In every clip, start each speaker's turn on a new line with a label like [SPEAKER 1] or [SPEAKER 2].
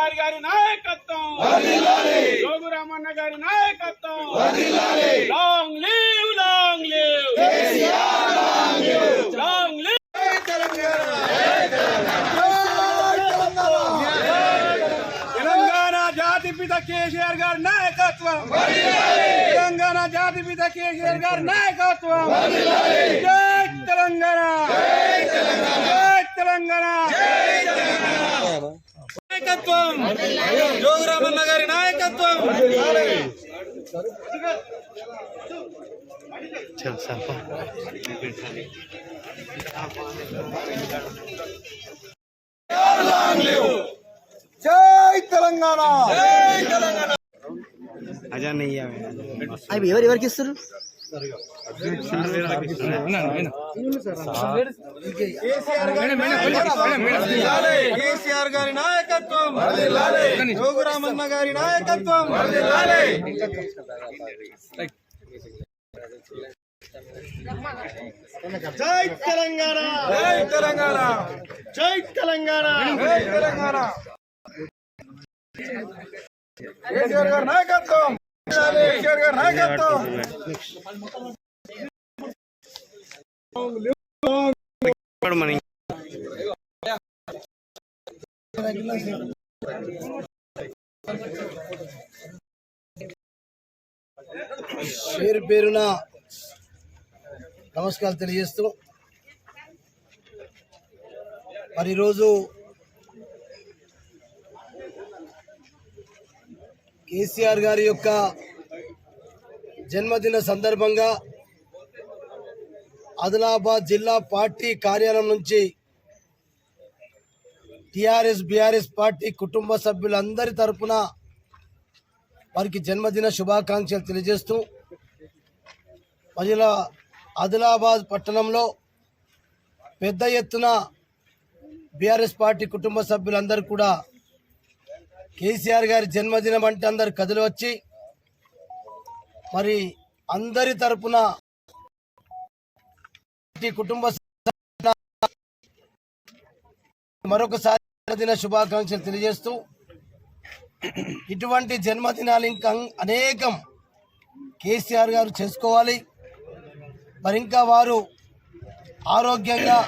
[SPEAKER 1] కేసీఆర్ గారి నాయకత్వం, జోగు రామన్న గారి నాయకత్వం, long live long live Telangana జాతిపిత కేసీఆర్ గారి నాయకత్వం, తెలంగాణ జాతిపిత కేసీఆర్ గారి నాయకత్వం, జై తెలంగాణ, జై తెలంగాణ నాయకత్వం, జోగు రామన్న గారి నాయకత్వం. జై తెలంగాణ, జై తెలంగాణ. అజా నెయ్యి అవి ఎవరికి ఇస్తారు? కేసీఆర్ గారి నాయకత్వం, జోగు రామన్న గారి నాయకత్వం. జై తెలంగాణ, జై తెలంగాణ, జై తెలంగాణ, జై తెలంగాణ. కేసీఆర్ గారి నాయకత్వం, కేసీఆర్ గారి నాయకత్వం. పేరు పేరున నమస్కారాలు తెలియజేస్తూ, మరి ఈరోజు కేసీఆర్ గారి యొక్క జన్మదిన సందర్భంగా ఆదిలాబాద్ జిల్లా పార్టీ కార్యాలయం నుంచి టీఆర్ఎస్ బీఆర్ఎస్ పార్టీ కుటుంబ సభ్యులందరి తరపున వారికి జన్మదిన శుభాకాంక్షలు తెలియజేస్తూ, మహిళ ఆదిలాబాద్ పట్టణంలో పెద్ద ఎత్తున బీఆర్ఎస్ పార్టీ కుటుంబ సభ్యులందరూ కూడా కేసీఆర్ గారి జన్మదినం అంటే అందరు కదిలి వచ్చి మరి అందరి తరపున కుటుంబ మరొకసారి జన్మదిన శుభాకాంక్షలు తెలియజేస్తూ, ఇటువంటి జన్మదినాలు ఇంకా అనేకం కేసీఆర్ గారు చేసుకోవాలి. మరి ఇంకా వారు ఆరోగ్యంగా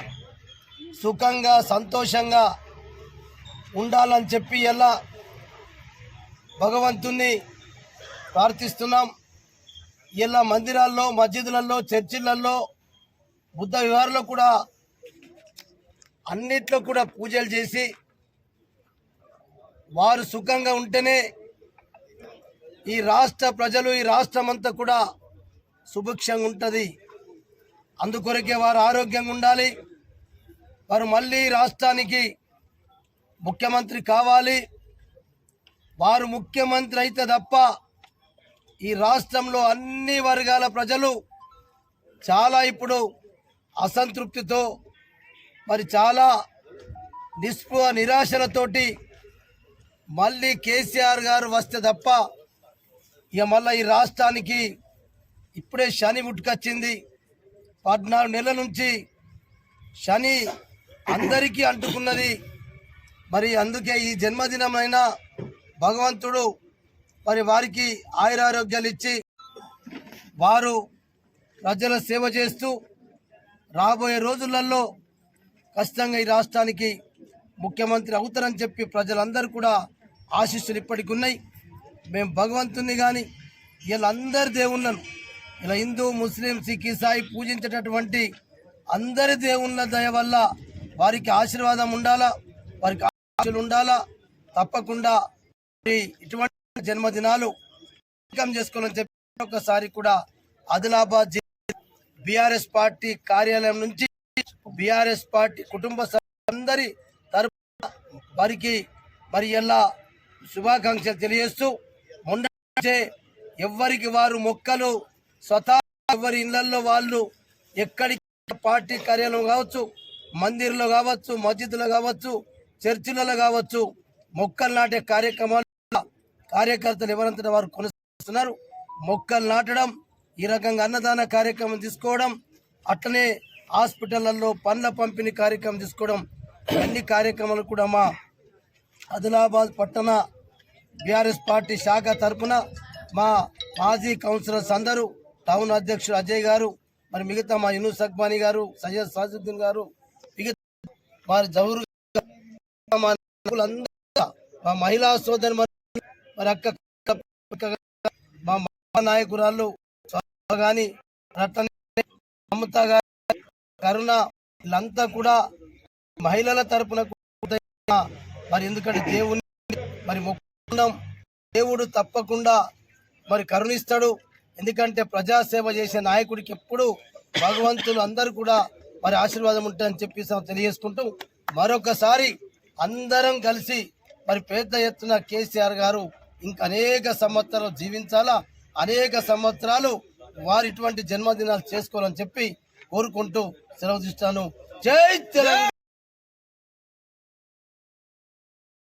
[SPEAKER 1] సుఖంగా సంతోషంగా ఉండాలని చెప్పి ఎలా భగవంతుణ్ణి ప్రార్థిస్తున్నాం. ఇలా మందిరాల్లో, మస్జిదులలో, చర్చిలలో, బుద్ధ విహారంలో కూడా అన్నిట్లో కూడా పూజలు చేసి వారు సుఖంగా ఉంటేనే ఈ రాష్ట్ర ప్రజలు, ఈ రాష్ట్రం అంతా కూడా సుభిక్షంగా ఉంటుంది. అందుకొరకే వారు ఆరోగ్యంగా ఉండాలి. వారు మళ్ళీ రాష్ట్రానికి ముఖ్యమంత్రి కావాలి. వారు ముఖ్యమంత్రి అయితే తప్ప ఈ రాష్ట్రంలో అన్ని వర్గాల ప్రజలు చాలా ఇప్పుడు అసంతృప్తితో, మరి చాలా నిస్పృహ నిరాశలతోటి మళ్ళీ కేసీఆర్ గారు వస్తే తప్ప ఇక మళ్ళీ ఈ రాష్ట్రానికి ఇప్పుడే శని ముట్టుకొచ్చింది. 14 నెలల నుంచి శని అందరికీ అంటుకున్నది. మరి అందుకే ఈ జన్మదినమైన భగవంతుడు మరి వారికి ఆయురారోగ్యాలు ఇచ్చి వారు ప్రజల సేవ చేస్తూ రాబోయే రోజులలో ఖచ్చితంగా ఈ రాష్ట్రానికి ముఖ్యమంత్రి అవుతారని చెప్పి ప్రజలందరూ కూడా ఆశీస్సులు ఇప్పటికి ఉన్నాయి. మేము భగవంతుని కానీ వీళ్ళందరి దేవుళ్ళను, ఇలా హిందూ ముస్లిం సిక్ ఇసాయి పూజించేటటువంటి అందరి దేవుళ్ళ దయ వల్ల వారికి ఆశీర్వాదం ఉండాలా, వారికి ఆశీస్సులు ఉండాలా. తప్పకుండా ఇటువంటి జన్మదినాలు చేసుకోవాలని చెప్పి ఒకసారి కూడా ఆదిలాబాద్ జిల్లా బీఆర్ఎస్ పార్టీ కార్యాలయం నుంచి బీఆర్ఎస్ పార్టీ కుటుంబ సభ్యులందరి తరపున వారికి మరి ఎలా శుభాకాంక్షలు తెలియజేస్తూ, ముందే ఎవరికి వారు మొక్కలు స్వతహా ఎవరి ఇళ్లలో వాళ్ళు ఎక్కడికి పార్టీ కార్యాలయం కావచ్చు, మందిర్లో కావచ్చు, మస్జిద్లో కావచ్చు, చర్చిలలో కావచ్చు, మొక్కలు నాటే కార్యక్రమాలు కార్యకర్తలు ఎవరంతటా వారు కొనసాగిస్తున్నారు. మొక్కలు నాటడం, ఈ రకంగా అన్నదాన కార్యక్రమం తీసుకోవడం, అట్లనే హాస్పిటళ్లలో పండ్ల పంపిణీ కార్యక్రమం తీసుకోవడం, అన్ని కార్యక్రమాలు కూడా మా ఆదిలాబాద్ పట్టణ బీఆర్ఎస్ పార్టీ శాఖ తరపున మా మాజీ కౌన్సిలర్స్ అందరూ, టౌన్ అధ్యక్షుడు అజయ్ గారు, మరి మిగతా మా యూనుస్ అక్బానీ గారు, సయ్యద్ సాజుద్దీన్ గారు, మిగతా వారి జహూర్, మా నాయకులందరూ, మా మహిళా సోదరు మరి అక్క, మా నాయకురాళ్ళు గాని, రతన్, మమత గారి, కరుణ, వీళ్ళంతా కూడా మహిళల తరపున మరి ఎందుకంటే దేవుని మరి మొక్కున్నాం, దేవుడు తప్పకుండా మరి కరుణిస్తాడు. ఎందుకంటే ప్రజాసేవ చేసే నాయకుడికి ఎప్పుడు భగవంతులు అందరూ కూడా మరి ఆశీర్వాదం ఉంటాయని చెప్పి తెలియజేసుకుంటూ మరొకసారి అందరం కలిసి మరి పెద్ద ఎత్తున కేసీఆర్ గారు ఇంకా అనేక సంవత్సరాలు జీవించాలా, అనేక సంవత్సరాలు వారు ఇటువంటి జన్మదినాలు చేసుకోవాలని చెప్పి కోరుకుంటూ సెలవు తీస్తాను. జై తెలంగాణ.